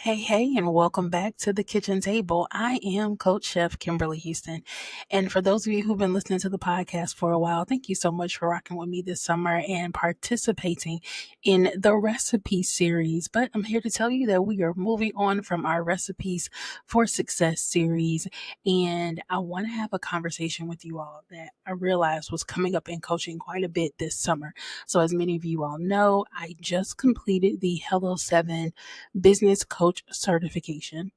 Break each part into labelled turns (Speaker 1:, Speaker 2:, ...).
Speaker 1: Hey, and welcome back to the kitchen table. I am Coach Chef Kimberly Houston. And for those of you who've been listening to the podcast for a while, thank you so much for rocking with me this summer and participating in the recipe series. But I'm here to tell you that we are moving on from our Recipes for Success series. And I want to have a conversation with you all that I realized was coming up in coaching quite a bit this summer. So, as many of you all know, I just completed the Hello 7 business coach certification.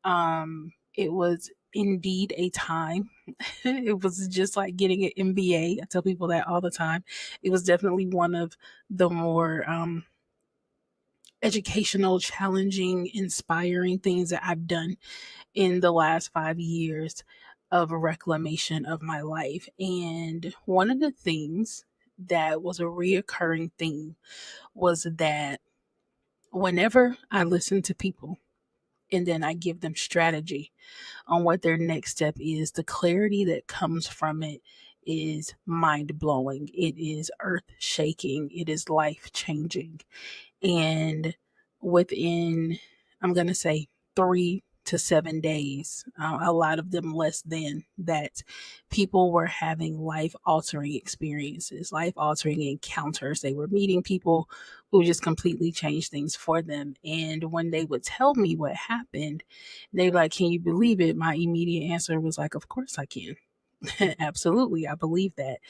Speaker 1: It was indeed a time. It was just like getting an MBA. I tell people that all the time. It was definitely one of the more educational, challenging, inspiring things that I've done in the last 5 years of reclamation of my life. And one of the things that was a reoccurring theme was that whenever I listen to people, and then I give them strategy on what their next step is. The clarity that comes from it is mind blowing. It is earth shaking. It is life changing. And within, I'm going to say 3 to 7 days, a lot of them less than that, people were having life altering experiences, life altering encounters. They were meeting people who just completely changed things for them. And when they would tell me what happened, they were like, "Can you believe it?" My immediate answer was like, "Of course I can." Absolutely, I believe that.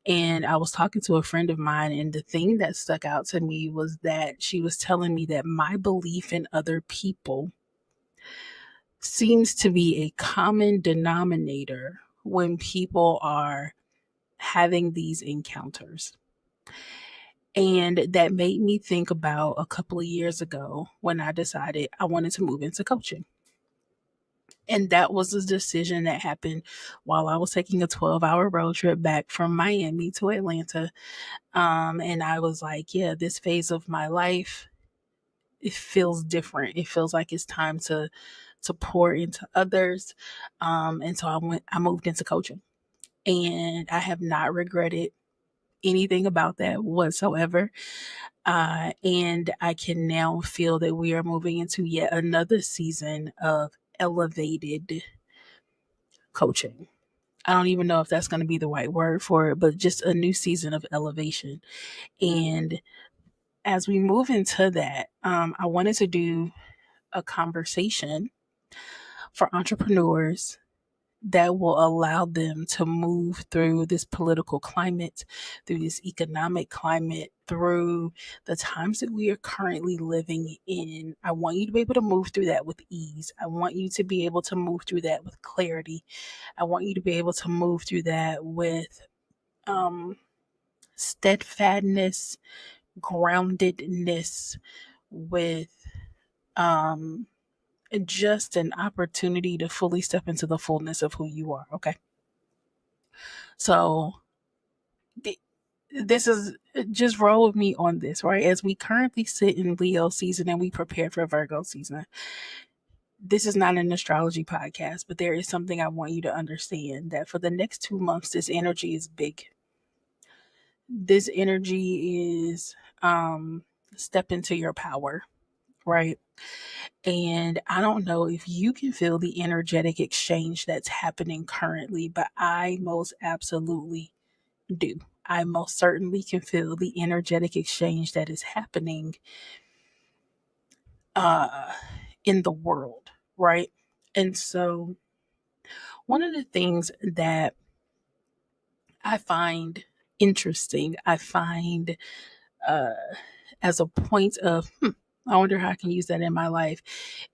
Speaker 1: And I was talking to a friend of mine, and the thing that stuck out to me was that she was telling me that my belief in other people seems to be a common denominator when people are having these encounters. And that made me think about a couple of years ago when I decided I wanted to move into coaching. And that was a decision that happened while I was taking a 12-hour road trip back from Miami to Atlanta. And I was like, yeah, this phase of my life, it feels different. It feels like it's time to pour into others. And so I moved into coaching, and I have not regretted anything about that whatsoever. And I can now feel that we are moving into yet another season of elevated coaching. I don't even know if that's going to be the right word for it, but just a new season of elevation. And as we move into that, I wanted to do a conversation for entrepreneurs that will allow them to move through this political climate, through this economic climate, through the times that we are currently living in. I want you to be able to move through that with ease. I want you to be able to move through that with clarity. I want you to be able to move through that with steadfastness, groundedness, with um, just an opportunity to fully step into the fullness of who you are. Okay. So this is just roll with me on this, right? As we currently sit in Leo season and we prepare for Virgo season, this is not an astrology podcast, but there is something I want you to understand that for the next 2 months, this energy is big. This energy is step into your power, right? And I don't know if you can feel the energetic exchange that's happening currently, but I most absolutely do. I most certainly can feel the energetic exchange that is happening uh, in the world, right? And so, one of the things that I find interesting, I find uh, as a point of, I wonder how I can use that in my life,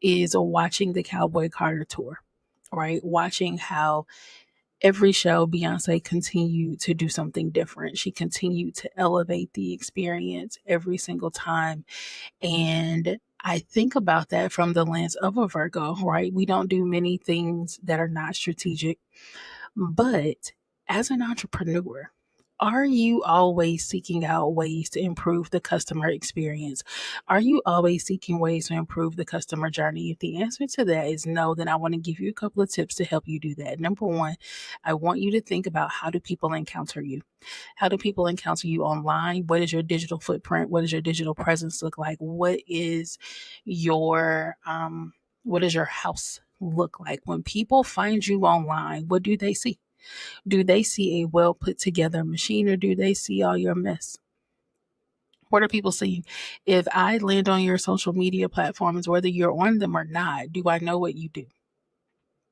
Speaker 1: is watching the Cowboy Carter tour, right? Watching how every show Beyoncé continued to do something different. She continued to elevate the experience every single time. And I think about that from the lens of a Virgo, right? We don't do many things that are not strategic. But as an entrepreneur, Are you always seeking out ways to improve the customer experience? Are you always seeking ways to improve the customer journey? If the answer to that is no, then I want to give you a couple of tips to help you do that. Number one, I want you to think about, how do people encounter you? How do people encounter you online? What is your digital footprint? What does your digital presence look like? What does your house look like? When people find you online, what do they see? Do they see a well put together machine, or do they see all your mess? What are people seeing? If I land on your social media platforms, whether you're on them or not, do I know what you do?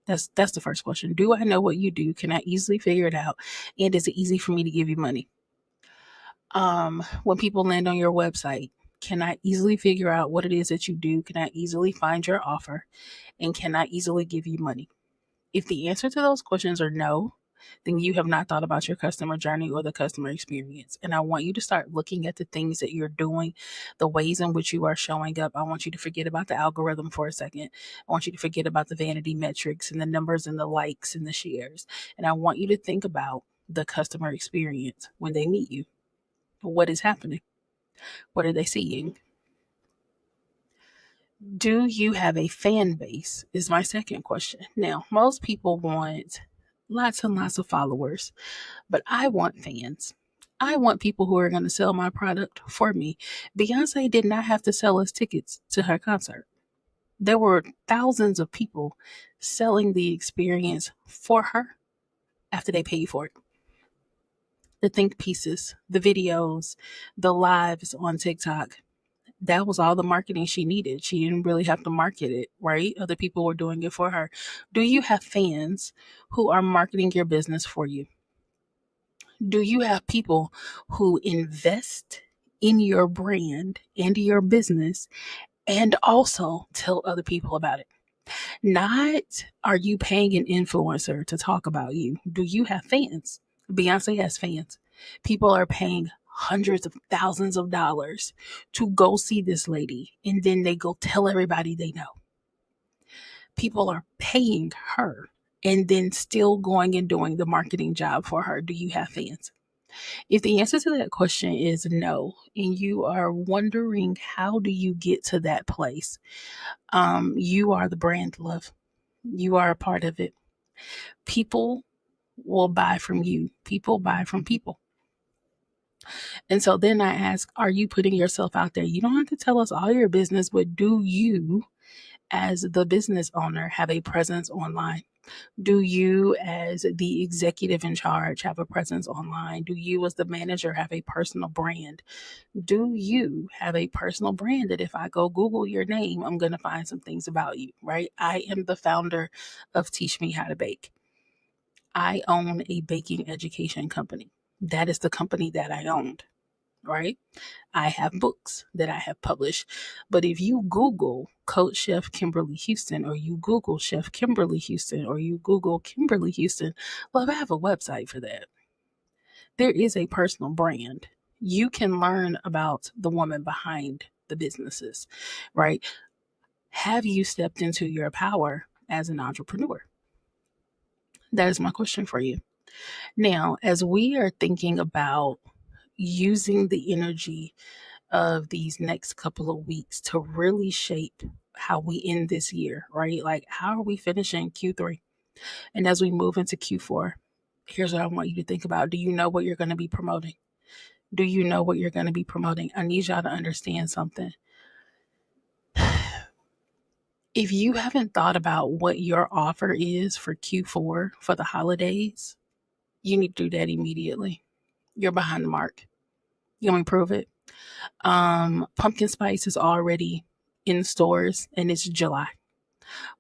Speaker 1: That's the first question. Do I know what you do? Can I easily figure it out? And is it easy for me to give you money? When people land on your website, can I easily figure out what it is that you do? Can I easily find your offer? And can I easily give you money? If the answer to those questions are no, then you have not thought about your customer journey or the customer experience. And I want you to start looking at the things that you're doing, the ways in which you are showing up. I want you to forget about the algorithm for a second. I want you to forget about the vanity metrics and the numbers and the likes and the shares. And I want you to think about the customer experience when they meet you. What is happening? What are they seeing? Do you have a fan base? Is my second question. Now, most people want lots and lots of followers, but I want fans. I want people who are going to sell my product for me. Beyonce did not have to sell us tickets to her concert. There were thousands of people selling the experience for her after they paid for it. The think pieces, the videos, the lives on TikTok, that was all the marketing she needed. She didn't really have to market it, right? Other people were doing it for her. Do you have fans who are marketing your business for you? Do you have people who invest in your brand and your business and also tell other people about it? Not, are you paying an influencer to talk about you? Do you have fans? Beyonce has fans. People are paying hundreds of thousands of dollars to go see this lady, and then they go tell everybody they know. People are paying her and then still going and doing the marketing job for her. Do you have fans? If the answer to that question is no, and you are wondering, how do you get to that place? You are the brand, love. You are a part of it. People will buy from you. People buy from people. And so then I ask, are you putting yourself out there? You don't have to tell us all your business, but do you, as the business owner, have a presence online? Do you, as the executive in charge, have a presence online? Do you, as the manager, have a personal brand? Do you have a personal brand that if I go Google your name, I'm going to find some things about you, right? I am the founder of Teach Me How to Bake. I own a baking education company. That is the company that I owned, right? I have books that I have published. But if you Google Coach Chef Kimberly Houston, or you Google Chef Kimberly Houston, or you Google Kimberly Houston, well, I have a website for that. There is a personal brand. You can learn about the woman behind the businesses, right? Have you stepped into your power as an entrepreneur? That is my question for you. Now, as we are thinking about using the energy of these next couple of weeks to really shape how we end this year, right? Like, how are we finishing Q3? And as we move into Q4, here's what I want you to think about. Do you know what you're going to be promoting? Do you know what you're going to be promoting? I need y'all to understand something. If you haven't thought about what your offer is for Q4 for the holidays, you need to do that immediately. You're behind the mark. You want me to prove it? Pumpkin spice is already in stores, and it's July.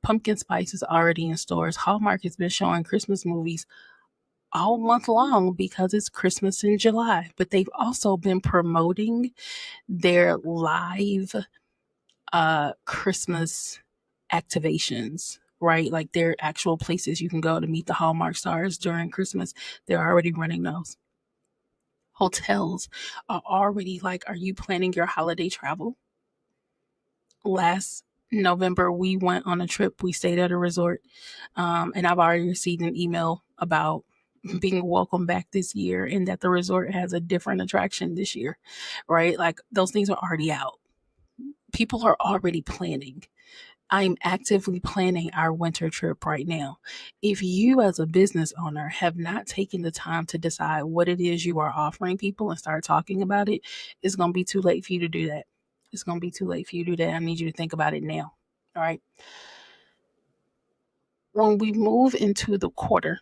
Speaker 1: Pumpkin spice is already in stores. Hallmark has been showing Christmas movies all month long because it's Christmas in July. But they've also been promoting their live Christmas activations, right? Like, their actual places you can go to meet the Hallmark stars during Christmas. They're already running those. Hotels are already like, are you planning your holiday travel? Last November, we went on a trip. We stayed at a resort, and I've already received an email about being welcome back this year and that the resort has a different attraction this year, right? Like those things are already out. People are already planning. I'm actively planning our winter trip right now. If you, as a business owner, have not taken the time to decide what it is you are offering people and start talking about it, it's going to be too late for you to do that. It's going to be too late for you to do that. I need you to think about it now. All right. When we move into the quarter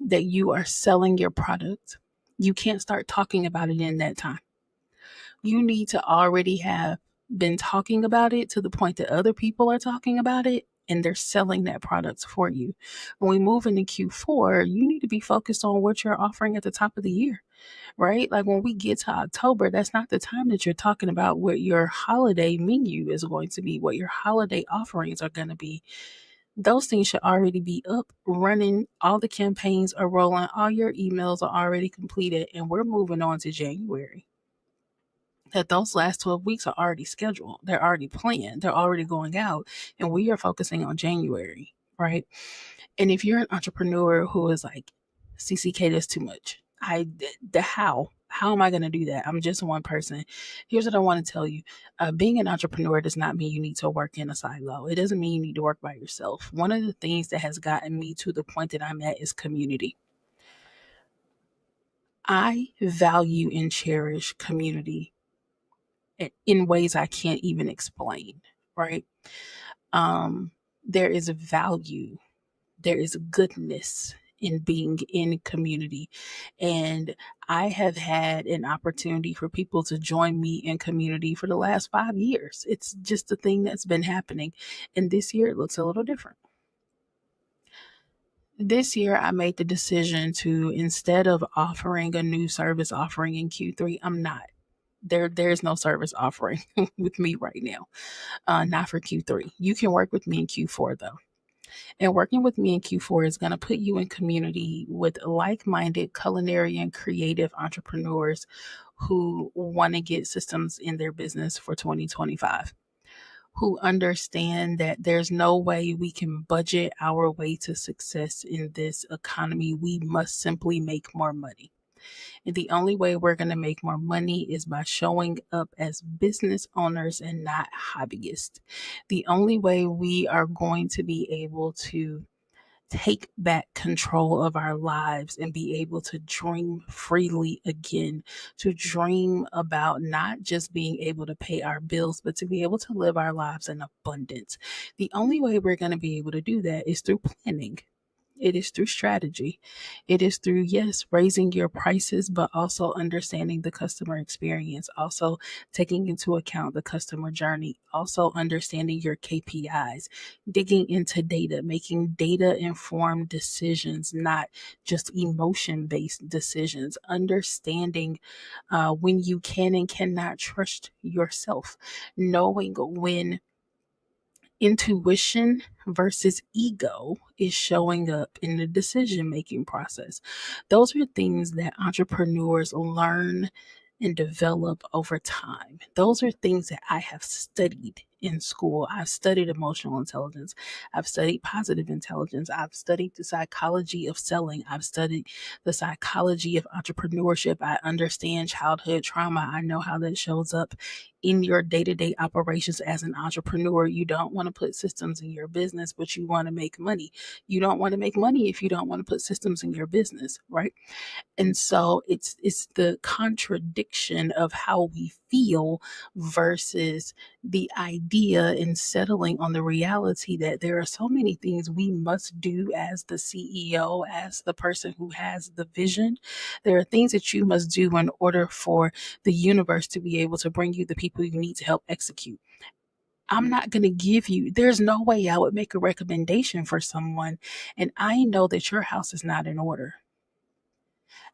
Speaker 1: that you are selling your product, you can't start talking about it in that time. You need to already have been talking about it to the point that other people are talking about it and they're selling that product for you. When we move into Q4, you need to be focused on what you're offering at the top of the year, right? Like when we get to October, that's not the time that you're talking about what your holiday menu is going to be, what your holiday offerings are going to be. Those things should already be up, running. All the campaigns are rolling, all your emails are already completed, and we're moving on to January. That those last 12 weeks are already scheduled. They're already planned. They're already going out. And we are focusing on January, right? And if you're an entrepreneur who is like, CCK, that's too much. How am I going to do that? I'm just one person. Here's what I want to tell you. Being an entrepreneur does not mean you need to work in a silo. It doesn't mean you need to work by yourself. One of the things that has gotten me to the point that I'm at is community. I value and cherish community in ways I can't even explain, right? There is a value, there is goodness in being in community. And I have had an opportunity for people to join me in community for the last 5 years. It's just a thing that's been happening. And this year it looks a little different. This year, I made the decision to, instead of offering a new service offering in Q3, I'm not. There's no service offering with me right now. Not for Q3. You can work with me in Q4 though. And working with me in Q4 is going to put you in community with like-minded culinary and creative entrepreneurs who want to get systems in their business for 2025, who understand that there's no way we can budget our way to success in this economy. We must simply make more money. And the only way we're going to make more money is by showing up as business owners and not hobbyists. The only way we are going to be able to take back control of our lives and be able to dream freely again, to dream about not just being able to pay our bills, but to be able to live our lives in abundance. The only way we're going to be able to do that is through planning. It is through strategy. It is through, yes, raising your prices, but also understanding the customer experience, also taking into account the customer journey, also understanding your KPIs, digging into data, making data informed decisions, not just emotion based decisions, understanding when you can and cannot trust yourself, knowing when intuition versus ego is showing up in the decision making process. Those are things that entrepreneurs learn and develop over time. Those are things that I have studied in school. I've studied emotional intelligence. I've studied positive intelligence. I've studied the psychology of selling. I've studied the psychology of entrepreneurship. I understand childhood trauma. I know how that shows up in your day-to-day operations as an entrepreneur. You don't want to put systems in your business, but you want to make money. You don't want to make money if you don't want to put systems in your business, right? And so it's the contradiction of how we feel versus the idea and settling on the reality that there are so many things we must do as the CEO, as the person who has the vision. There are things that you must do in order for the universe to be able to bring you the people you need to help execute. I'm not going to give you, there's no way I would make a recommendation for someone and I know that your house is not in order.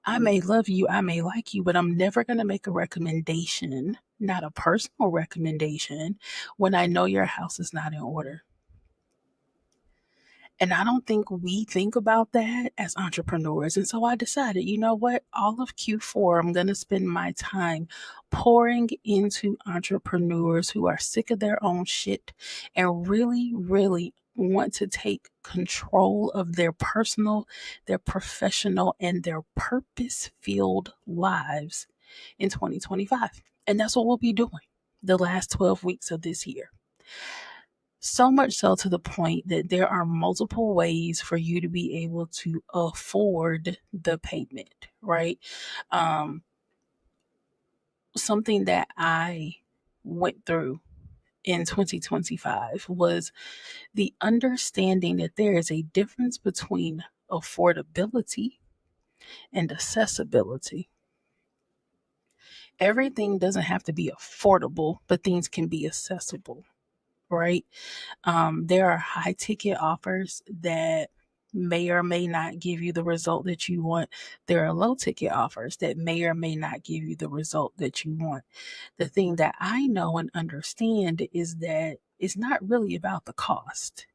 Speaker 1: I may love you, I may like you, but I'm never going to make a recommendation, not a personal recommendation, when I know your house is not in order. And I don't think we think about that as entrepreneurs. And so I decided, you know what? All of Q4, I'm going to spend my time pouring into entrepreneurs who are sick of their own shit and really, really want to take control of their personal, their professional, and their purpose-filled lives in 2025. And that's what we'll be doing the last 12 weeks of this year. So much so to the point that there are multiple ways for you to be able to afford the payment, right? Something that I went through in 2025 was the understanding that there is a difference between affordability and accessibility. Everything doesn't have to be affordable, but things can be accessible, right? There are high ticket offers that may or may not give you the result that you want. There are low ticket offers that may or may not give you the result that you want. The thing that I know and understand is that it's not really about the cost.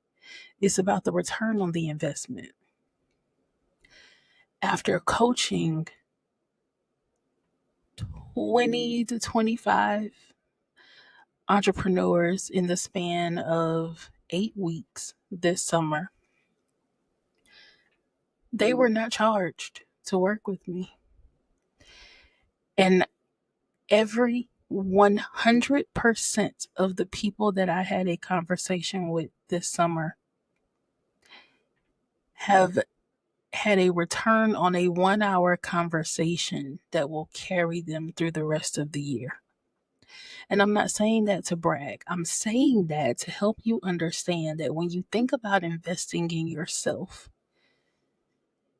Speaker 1: It's about the return on the investment. After coaching 20 to 25 entrepreneurs in the span of 8 weeks this summer, they were not charged to work with me. And every 100% of the people that I had a conversation with this summer have had a return on a 1 hour conversation that will carry them through the rest of the year. And I'm not saying that to brag. I'm saying that to help you understand that when you think about investing in yourself,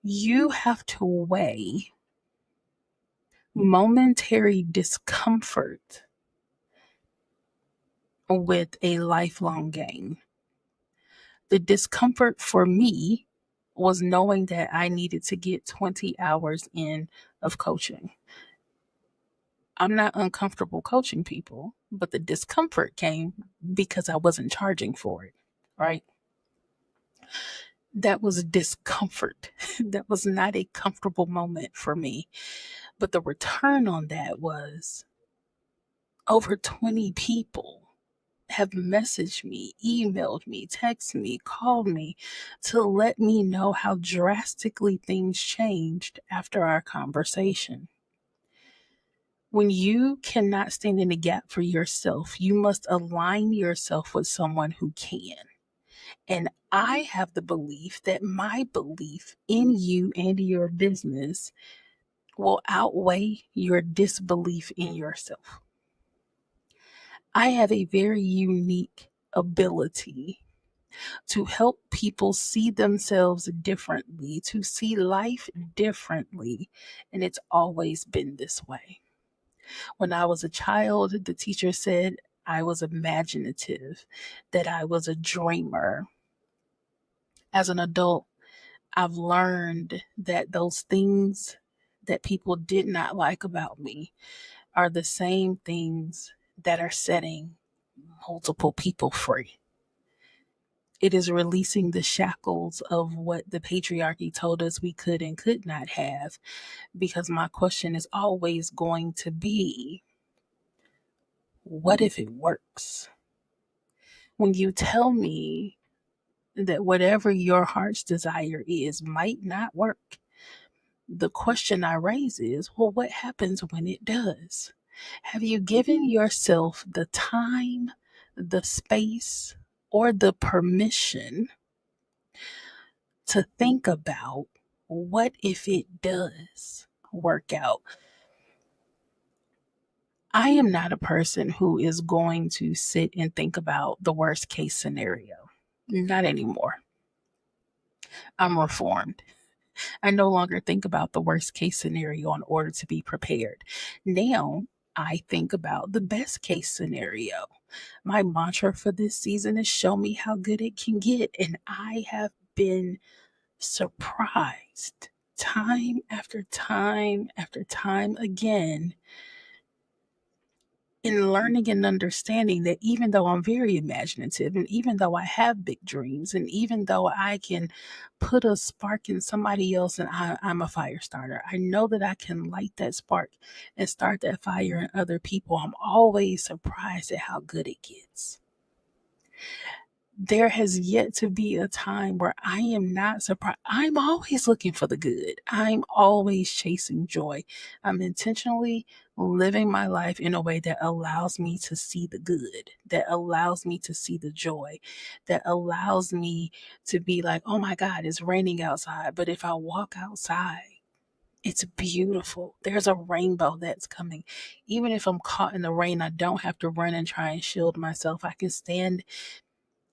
Speaker 1: you have to weigh momentary discomfort with a lifelong gain. The discomfort for me was knowing that I needed to get 20 hours in of coaching. I'm not uncomfortable coaching people, but the discomfort came because I wasn't charging for it, right? That was discomfort. That was not a comfortable moment for me. But the return on that was over 20 people have messaged me, emailed me, texted me, called me to let me know how drastically things changed after our conversation. When you cannot stand in the gap for yourself, you must align yourself with someone who can. And I have the belief that my belief in you and your business will outweigh your disbelief in yourself. I have a very unique ability to help people see themselves differently, to see life differently. And it's always been this way. When I was a child, the teacher said I was imaginative, that I was a dreamer. As an adult, I've learned that those things that people did not like about me are the same things that are setting multiple people free. It is releasing the shackles of what the patriarchy told us we could and could not have, because my question is always going to be, what if it works? When you tell me that whatever your heart's desire is might not work, the question I raise is, well, what happens when it does? Have you given yourself the time, the space, or the permission to think about what if it does work out? I am not a person who is going to sit and think about the worst case scenario. Not anymore. I'm reformed. I no longer think about the worst case scenario in order to be prepared. Now I think about the best case scenario. My mantra for this season is show me how good it can get. And I have been surprised time after time after time again in learning and understanding that even though I'm very imaginative, and even though I have big dreams, and even though I can put a spark in somebody else, and I'm a fire starter, I know that I can light that spark and start that fire in other people. I'm always surprised at how good it gets. there has yet to be a time where I am not surprised. I'm always looking for the good. I'm always chasing joy. I'm intentionally living my life in a way that allows me to see the good, that allows me to see the joy, that allows me to be like, oh my God, it's raining outside. But if I walk outside, it's beautiful. There's a rainbow that's coming. Even if I'm caught in the rain, I don't have to run and try and shield myself. I can stand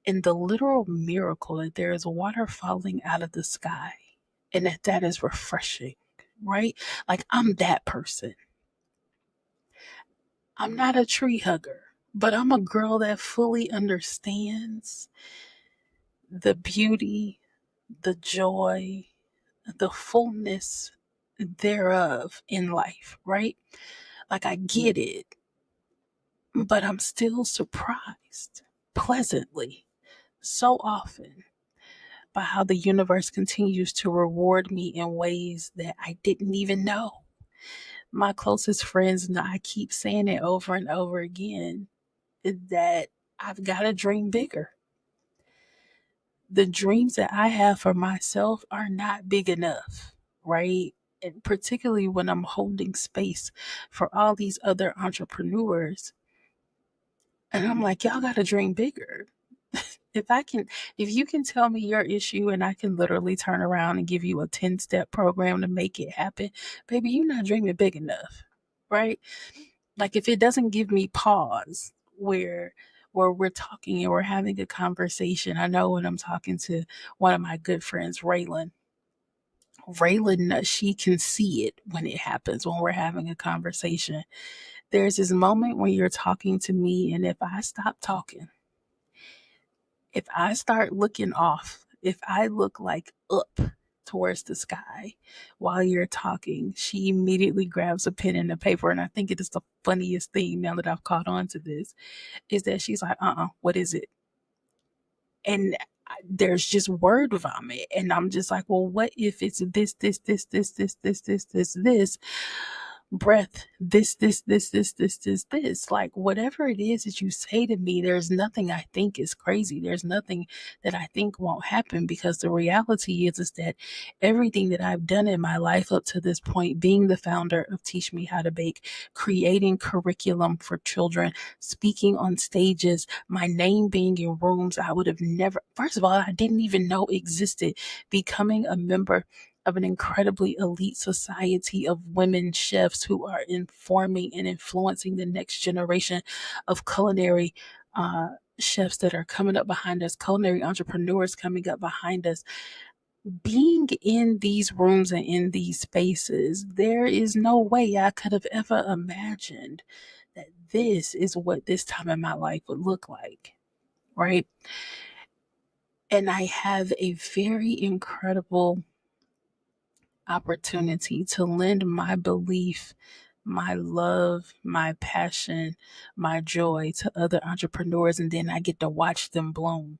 Speaker 1: in the literal miracle that there is water falling out of the sky and that is refreshing, right? Like I'm that person. I'm not a tree hugger, but I'm a girl that fully understands the beauty, the joy, the fullness thereof in life, right? Like I get it, but I'm still surprised pleasantly so often by how the universe continues to reward me in ways that I didn't even know. My closest friends and I keep saying it over and over again that I've got to dream bigger. The dreams that I have for myself are not big enough, right? And particularly when I'm holding space for all these other entrepreneurs. And I'm like, y'all got to dream bigger. If you can tell me your issue and I can literally turn around and give you a 10-step program to make it happen, baby, you're not dreaming big enough, right? Like if it doesn't give me pause where we're talking and we're having a conversation. I know when I'm talking to one of my good friends, Raylan, she can see it when it happens, when we're having a conversation. There's this moment when you're talking to me, and if I stop talking, if I start looking off, if I look like up towards the sky while you're talking, she immediately grabs a pen and a paper. And I think it is the funniest thing now that I've caught on to this is that she's like, what is it? And there's just word vomit. And I'm just like, well, what if it's this? Breath, this. Like, whatever it is that you say to me, there's nothing I think is crazy. There's nothing that I think won't happen because the reality is that everything that I've done in my life up to this point, being the founder of Teach Me How to Bake, creating curriculum for children, speaking on stages, my name being in rooms I would have never, first of all, I didn't even know existed, becoming a member of an incredibly elite society of women chefs who are informing and influencing the next generation of culinary chefs that are coming up behind us, culinary entrepreneurs coming up behind us. Being in these rooms and in these spaces, there is no way I could have ever imagined that this is what this time in my life would look like, right? And I have a very incredible opportunity to lend my belief, my love, my passion, my joy to other entrepreneurs. And then I get to watch them bloom.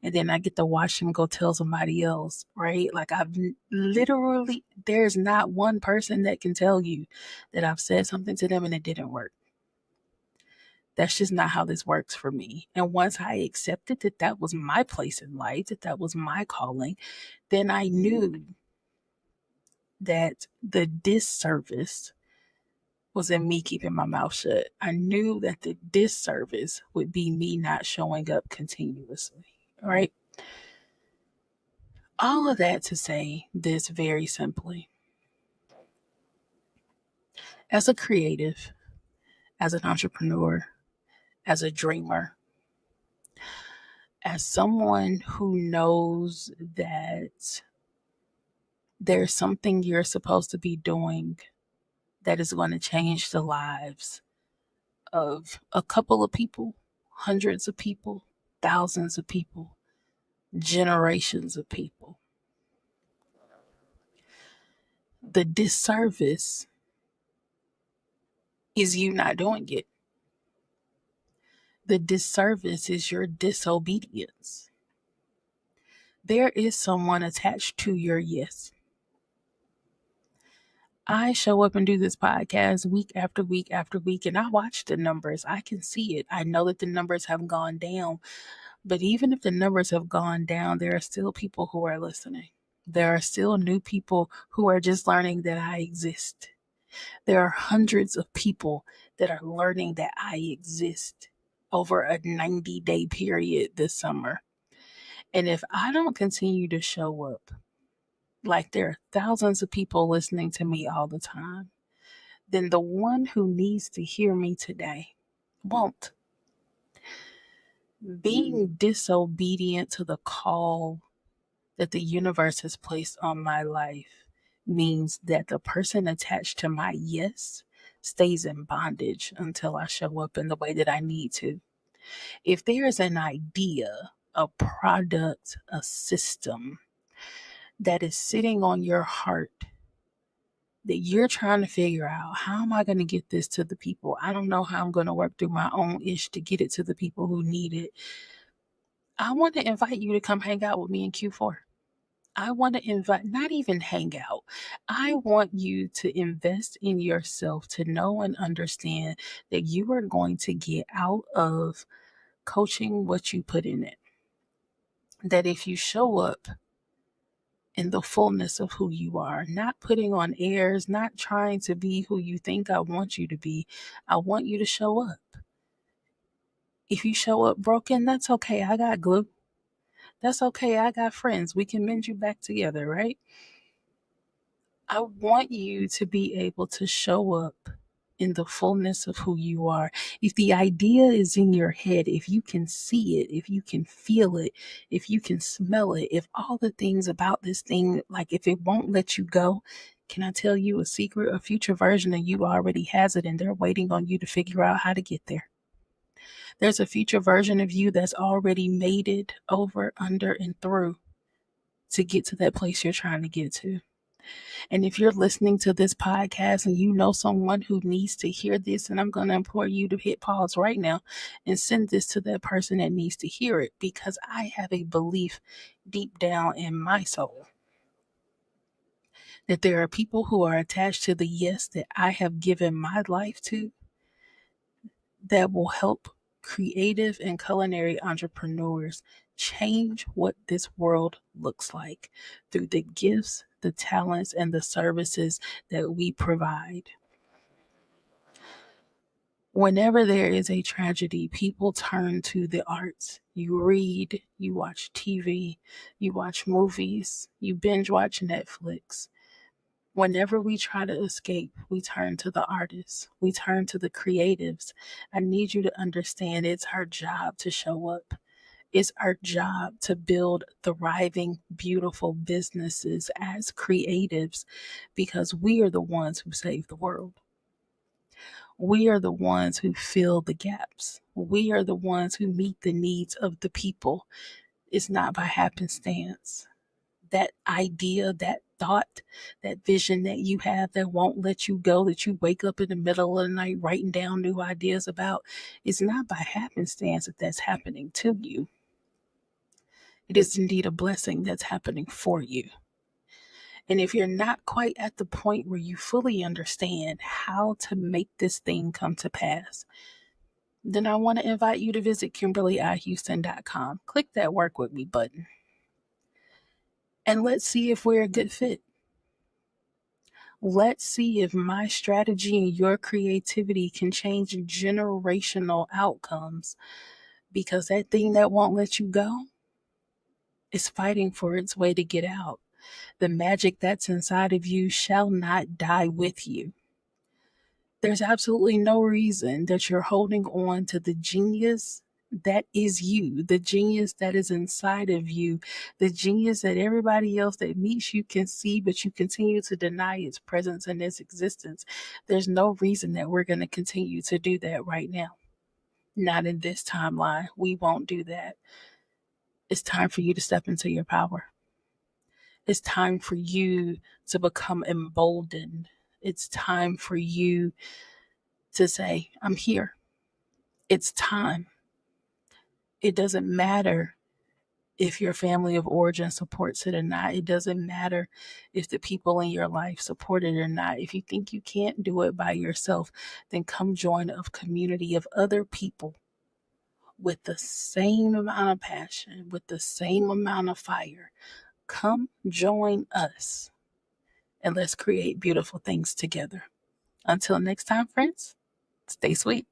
Speaker 1: And then I get to watch them go tell somebody else, right? Like I've literally, there's not one person that can tell you that I've said something to them and it didn't work. That's just not how this works for me. And once I accepted that that was my place in life, that that was my calling, then I knew that the disservice was in me keeping my mouth shut. I knew that the disservice would be me not showing up continuously. All right. All of that to say this very simply. As a creative, as an entrepreneur, as a dreamer, as someone who knows that there's something you're supposed to be doing that is going to change the lives of a couple of people, hundreds of people, thousands of people, generations of people. The disservice is you not doing it. The disservice is your disobedience. There is someone attached to your yes. I show up and do this podcast week after week after week, and I watch the numbers. I can see it. I know that the numbers have gone down, But even if the numbers have gone down, there are still people who are listening. There are still new people who are just learning that I exist. There are hundreds of people that are learning that I exist over a 90-day period this summer. And if I don't continue to show up, like there are thousands of people listening to me all the time, then the one who needs to hear me today won't. Being disobedient to the call that the universe has placed on my life means that the person attached to my yes stays in bondage until I show up in the way that I need to. If there is an idea, a product, a system that is sitting on your heart that you're trying to figure out, how am I going to get this to the people? I don't know how I'm going to work through my own ish to get it to the people who need it. I want to invite you to come hang out with me in Q4. I want to invite, not even hang out. I want you to invest in yourself to know and understand that you are going to get out of coaching what you put in it. That if you show up in the fullness of who you are, not putting on airs, not trying to be who you think I want you to be, I want you to show up. If you show up broken, that's okay. I got glue. That's okay. I got friends. We can mend you back together, right? I want you to be able to show up in the fullness of who you are. If the idea is in your head, if you can see it, if you can feel it, if you can smell it, if all the things about this thing, like if it won't let you go, can I tell you a secret? A future version of you already has it, and they're waiting on you to figure out how to get there. There's a future version of you that's already made it over, under, and through to get to that place you're trying to get to. And if you're listening to this podcast and you know someone who needs to hear this, and I'm going to implore you to hit pause right now and send this to that person that needs to hear it, because I have a belief deep down in my soul that there are people who are attached to the yes that I have given my life to that will help creative and culinary entrepreneurs change what this world looks like through the gifts, the talents, and the services that we provide. Whenever there is a tragedy, people turn to the arts. You read, you watch TV, you watch movies, you binge watch Netflix. Whenever we try to escape, we turn to the artists, we turn to the creatives. I need you to understand it's our job to show up. It's our job to build thriving, beautiful businesses as creatives because we are the ones who save the world. We are the ones who fill the gaps. We are the ones who meet the needs of the people. It's not by happenstance. That idea, that thought, that vision that you have that won't let you go, that you wake up in the middle of the night writing down new ideas about, it's not by happenstance that that's happening to you. It is indeed a blessing that's happening for you. And if you're not quite at the point where you fully understand how to make this thing come to pass, then I want to invite you to visit KimberlyIHouston.com. Click that work with me button. And let's see if we're a good fit. Let's see if my strategy and your creativity can change generational outcomes, because that thing that won't let you go is fighting for its way to get out. The magic that's inside of you shall not die with you. There's absolutely no reason that you're holding on to the genius that is you, the genius that is inside of you, the genius that everybody else that meets you can see, but you continue to deny its presence and its existence. There's no reason that we're going to continue to do that right now. Not in this timeline. We won't do that. It's time for you to step into your power. It's time for you to become emboldened. It's time for you to say, I'm here. It's time. It doesn't matter if your family of origin supports it or not. It doesn't matter if the people in your life support it or not. If you think you can't do it by yourself, then come join a community of other people with the same amount of passion, with the same amount of fire. Come join us and let's create beautiful things together. Until next time, friends, stay sweet.